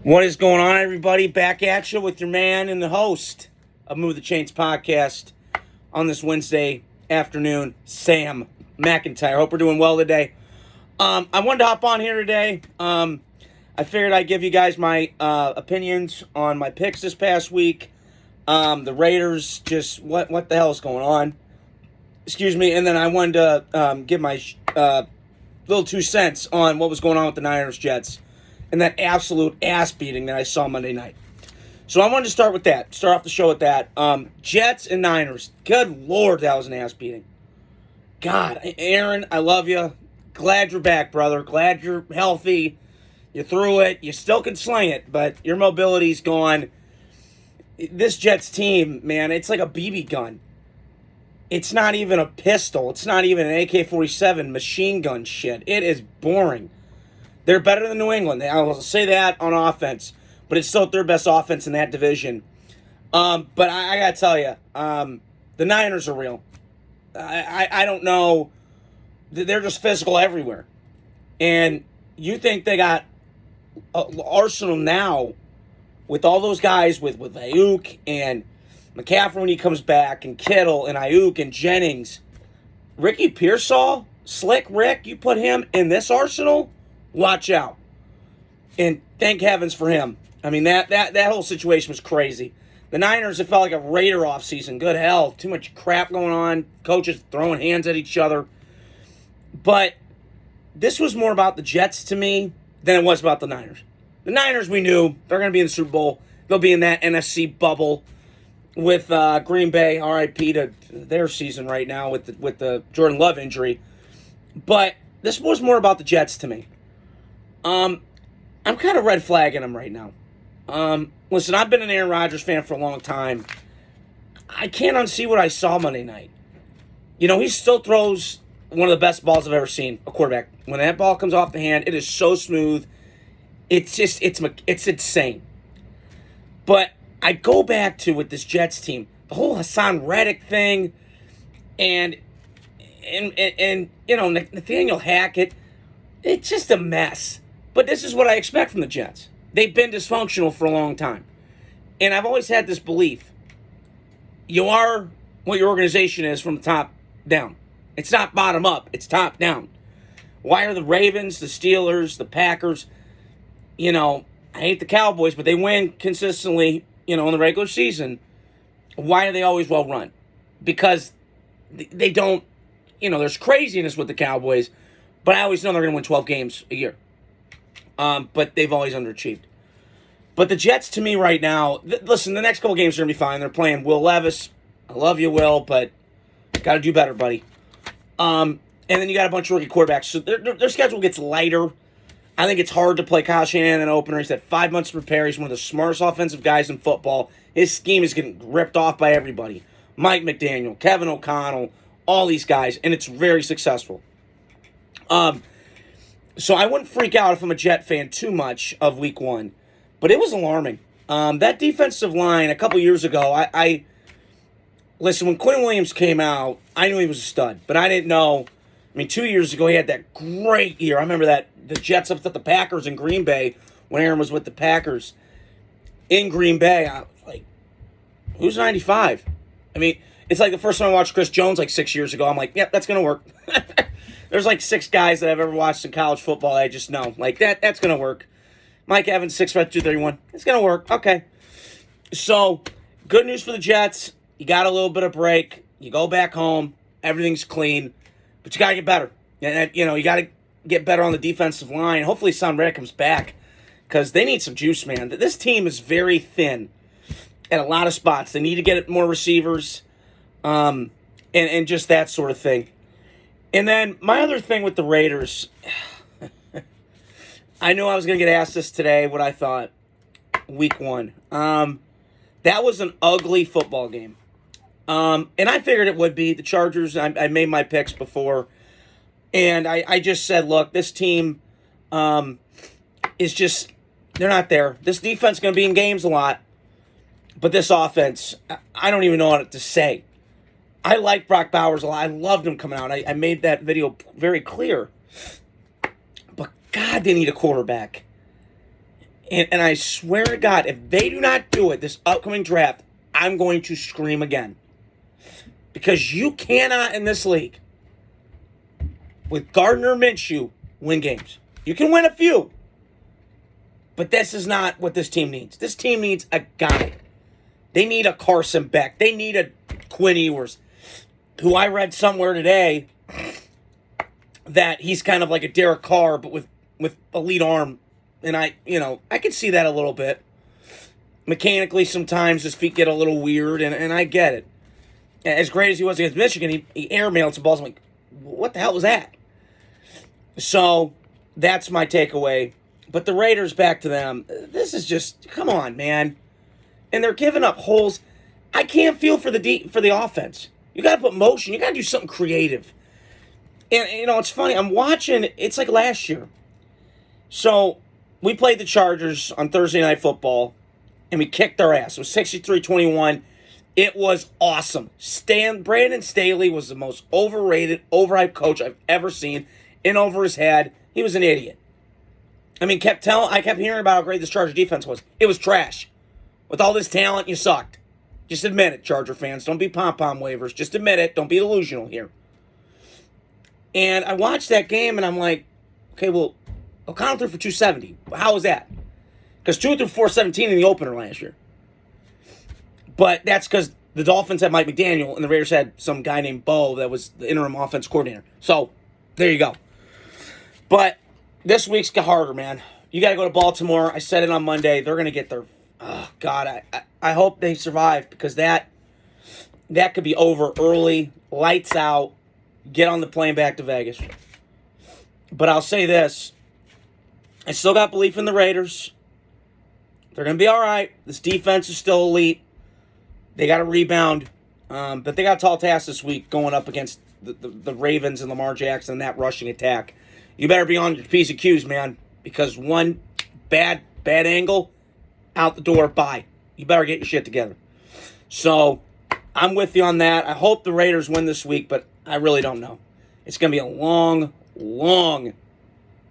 What is going on, everybody? Back at you with your man and the host of Move the Chains podcast on this Wednesday afternoon, Sam McIntyre. Hope we're doing well today. I wanted to hop on here today. I figured I'd give you guys my opinions on my picks this past week. The Raiders, just what the hell is going on? Excuse me. And then I wanted to give my little 2 cents on what was going on with the Niners Jets and that absolute ass beating that I saw Monday night. So I wanted to start with that. Start off the show with that. Jets and Niners. Good Lord, that was an ass beating. God, Aaron, I love you. Glad you're back, brother. Glad you're healthy. You threw it. You still can sling it, but your mobility's gone. This Jets team, man, it's like a BB gun. It's not even a pistol. It's not even an AK-47 machine gun shit. It is boring. They're better than New England. I will say that on offense, but it's still their best offense in that division. But I got to tell you, the Niners are real. I don't know. They're just physical everywhere. And you think they got Arsenal now with all those guys, with Ayuk and McCaffrey when he comes back, and Kittle and Ayuk and Jennings. Ricky Pearsall, Slick Rick, you put him in this Arsenal, watch out. And thank heavens for him. I mean, that whole situation was crazy. The Niners, it felt like a Raider offseason. Good hell. Too much crap going on. Coaches throwing hands at each other. But this was more about the Jets to me than it was about the Niners. The Niners, we knew they're going to be in the Super Bowl. They'll be in that NFC bubble with Green Bay, RIP to their season right now with the Jordan Love injury. But this was more about the Jets to me. I'm kind of red flagging them right now. Listen, I've been an Aaron Rodgers fan for a long time. I can't unsee what I saw Monday night. You know, he still throws one of the best balls I've ever seen, a quarterback. When that ball comes off the hand, it is so smooth. It's insane. But I go back to with this Jets team, the whole Hassan Reddick thing, and you know, Nathaniel Hackett. It's just a mess. But this is what I expect from the Jets. They've been dysfunctional for a long time. And I've always had this belief. You are what your organization is from the top down. It's not bottom up. It's top down. Why are the Ravens, the Steelers, the Packers, you know, I hate the Cowboys, but they win consistently, you know, in the regular season. Why are they always well run? Because they don't, you know, there's craziness with the Cowboys, but I always know they're going to win 12 games a year. But they've always underachieved. But the Jets, to me right now, listen, the next couple games are going to be fine. They're playing Will Levis. I love you, Will, but got to do better, buddy. And then you got a bunch of rookie quarterbacks. So their schedule gets lighter. I think it's hard to play Kyle Shanahan in an opener. He's had 5 months to prepare. He's one of the smartest offensive guys in football. His scheme is getting ripped off by everybody. Mike McDaniel, Kevin O'Connell, all these guys, and it's very successful. So I wouldn't freak out if I'm a Jet fan too much of week one. But it was alarming. That defensive line a couple years ago, I listen, when Quinn Williams came out, I knew he was a stud. But I didn't know. I mean, 2 years ago, he had that great year. I remember that the Jets upset the Packers in Green Bay when Aaron was with the Packers in Green Bay. I was like, who's 95? I mean, it's like the first time I watched Chris Jones like 6 years ago. I'm like, yep, that's going to work. There's like 6 guys that I've ever watched in college football I just know. Like, that's going to work. Mike Evans, 6'5", 231. It's going to work. Okay. So, good news for the Jets. You got a little bit of break. You go back home. Everything's clean. But you got to get better. And, you know, you got to get better on the defensive line. Hopefully, Sam Reddick comes back because they need some juice, man. This team is very thin at a lot of spots. They need to get more receivers and just that sort of thing. And then my other thing with the Raiders, I knew I was going to get asked this today, what I thought week one. That was an ugly football game. And I figured it would be. The Chargers, I made my picks before. And I just said, look, this team is just, they're not there. This defense is going to be in games a lot. But this offense, I don't even know what to say. I like Brock Bowers a lot. I loved him coming out. I made that video very clear. But God, they need a quarterback. And I swear to God, if they do not do it this upcoming draft, I'm going to scream again. Because you cannot in this league, with Gardner Minshew, win games. You can win a few. But this is not what this team needs. This team needs a guy. They need a Carson Beck. They need a Quinn Ewers, who I read somewhere today that he's kind of like a Derek Carr, but with elite arm. And I can see that a little bit. Mechanically, sometimes his feet get a little weird, and I get it. As great as he was against Michigan, he airmailed some balls. I'm like, what the hell was that? So that's my takeaway. But the Raiders, back to them. This is just, come on, man. And they're giving up holes. I can't feel for the offense. You got to put motion. You got to do something creative. And, it's funny. I'm watching. It's like last year. So we played the Chargers on Thursday Night Football, and we kicked their ass. It was 63-21. It was awesome. Brandon Staley was the most overrated, overhyped coach I've ever seen. In over his head. He was an idiot. I mean, I kept hearing about how great this Charger defense was. It was trash. With all this talent, you sucked. Just admit it, Charger fans. Don't be pom-pom wavers. Just admit it. Don't be delusional here. And I watched that game, and I'm like, okay, well, O'Connell threw for 270. How was that? Because 2 threw 417 in the opener last year. But that's because the Dolphins had Mike McDaniel, and the Raiders had some guy named Bo that was the interim offense coordinator. So, there you go. But this week's got harder, man. You got to go to Baltimore. I said it on Monday. They're going to get their... Oh, God, I hope they survive, because that could be over early, lights out, get on the plane back to Vegas. But I'll say this. I still got belief in the Raiders. They're going to be all right. This defense is still elite. They got to rebound. But they got a tall task this week going up against the Ravens and Lamar Jackson and that rushing attack. You better be on your P's and Q's, man, because one bad angle, out the door, bye. You better get your shit together. So, I'm with you on that. I hope the Raiders win this week, but I really don't know. It's going to be a long, long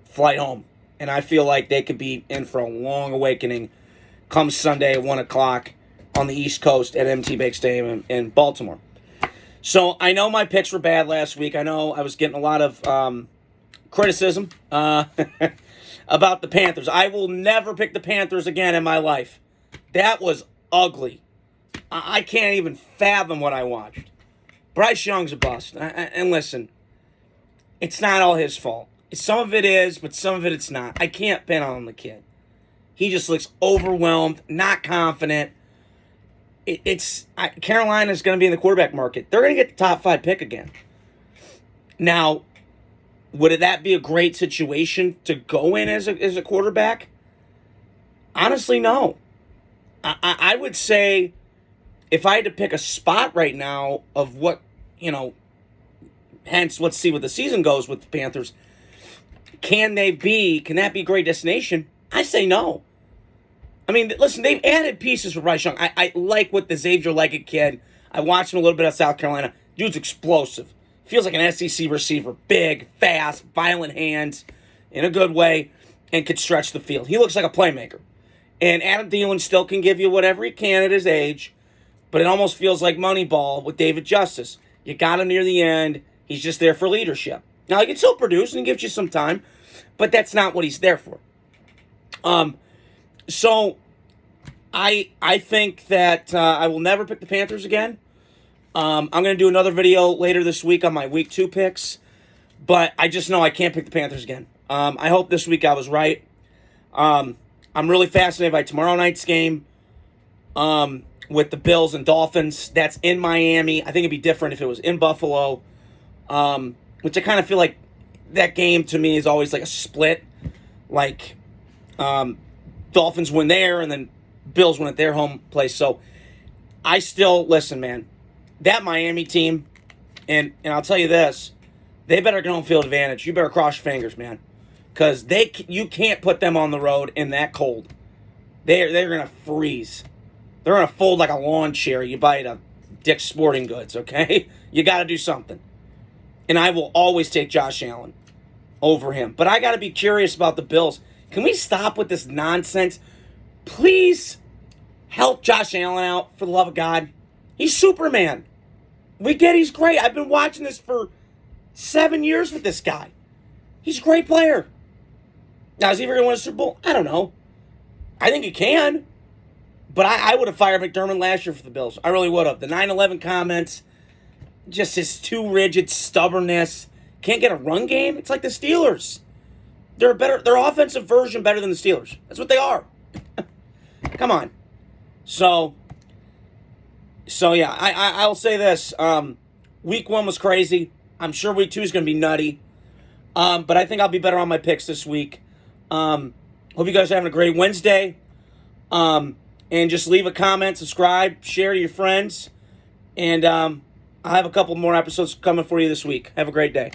flight home. And I feel like they could be in for a long awakening come Sunday at 1 o'clock on the East Coast at M.T. Bank Stadium in Baltimore. So, I know my picks were bad last week. I know I was getting a lot of criticism about the Panthers. I will never pick the Panthers again in my life. That was ugly. I can't even fathom what I watched. Bryce Young's a bust. And listen, it's not all his fault. Some of it is, but some of it's not. I can't pin on the kid. He just looks overwhelmed, not confident. Carolina's going to be in the quarterback market. They're going to get the top 5 pick again. Now, would that be a great situation to go in as a quarterback? Honestly, no. I would say if I had to pick a spot right now of what, hence let's see what the season goes with the Panthers. Can that be a great destination? I say no. I mean, listen, they've added pieces for Bryce Young. I like what the Xavier Leggett kid. I watched him a little bit at South Carolina. Dude's explosive. Feels like an SEC receiver. Big, fast, violent hands in a good way, and could stretch the field. He looks like a playmaker. And Adam Thielen still can give you whatever he can at his age, but it almost feels like Moneyball with David Justice. You got him near the end. He's just there for leadership. Now, he can still produce and gives you some time, but that's not what he's there for. So, I think that I will never pick the Panthers again. I'm going to do another video later this week on my Week 2 picks, but I just know I can't pick the Panthers again. I hope this week I was right. I'm really fascinated by tomorrow night's game with the Bills and Dolphins. That's in Miami. I think it'd be different if it was in Buffalo, which I kind of feel like that game to me is always like a split. Like Dolphins win there and then Bills win at their home place. So I still, listen, man, that Miami team, and I'll tell you this, they better get home field advantage. You better cross your fingers, man. Because you can't put them on the road in that cold. They're going to freeze. They're going to fold like a lawn chair you buy at Dick's Sporting Goods, okay? You got to do something. And I will always take Josh Allen over him. But I got to be curious about the Bills. Can we stop with this nonsense please help Josh Allen out, for the love of God. He's Superman. We get he's great. I've been watching this for 7 years with this guy. He's a great player. Now, is he ever going to win a Super Bowl? I don't know. I think he can. But I would have fired McDermott last year for the Bills. I really would have. The 9/11 comments, just his too rigid stubbornness. Can't get a run game. It's like the Steelers. They're their offensive version better than the Steelers. That's what they are. Come on. So yeah, I'll say this. Week 1 was crazy. I'm sure week 2 is going to be nutty. But I think I'll be better on my picks this week. Hope you guys are having a great Wednesday. And just leave a comment, subscribe, share to your friends. And I'll have a couple more episodes coming for you this week. Have a great day.